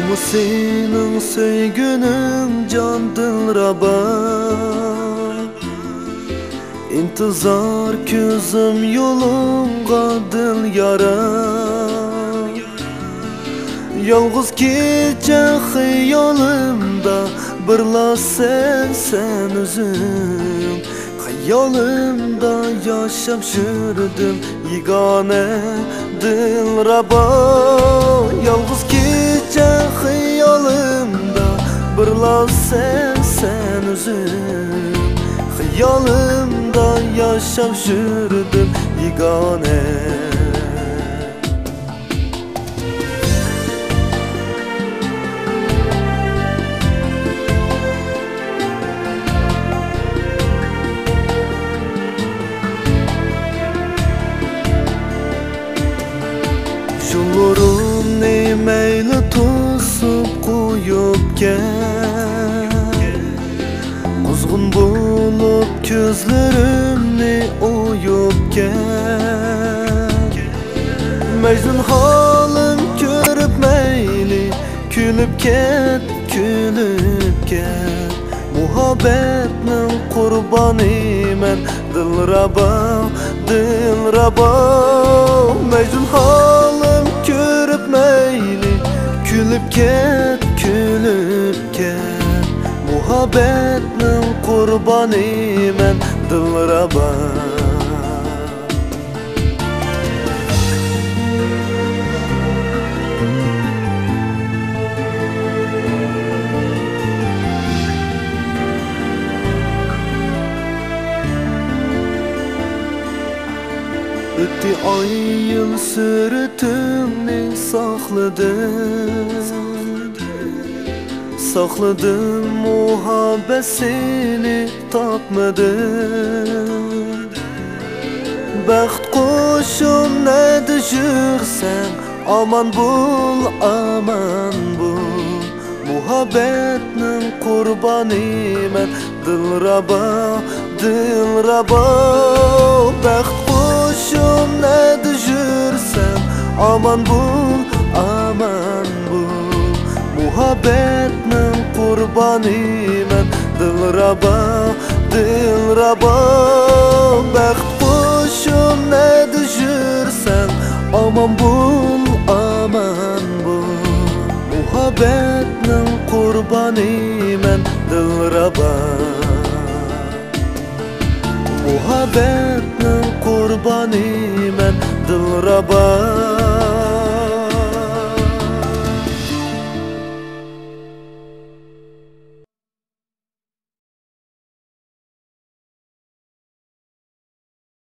mu senin söygünün can dilraba? İntizar közüm yolunga dil yara. Yalğız gece xiyalımda birla sen özün. Xiyalımda yaşam sürdüm yegane dilraba. Yalğız gece xiyalımda birla sen özün. Xiyalımda yaşam sürdüm yegane. Yollarım ne meyli tosup koyup gel. Kuzgun bulup gözlerimni oyup gel. Mecnun halim görüp meyli külüp ket, külüp ket. Muhabbetnin kurbanı men dilraba, dilraba. Mecnun halim görüp meyli külüp ket, külüp ket. Muhabbetnin kurbanı men dilraba. Ötü ay yıl sürtümni sakladım. Sakladım muhabbesini tapmadım. Bəxt qoşum ne düşürsen aman bul, aman bul. Muhabbetnin kurbanı men dilraba, dilraba. Bəxt qoşum ne düşürsen aman bul, aman bul. Muhabbetnin kurbanı men dilraba, dilraba. Bəxt qoşum ne düşürsen aman bul, aman bul. Muhabbetnin kurbanı men dilraba. Muhabbetnin kurbanı men dilraba.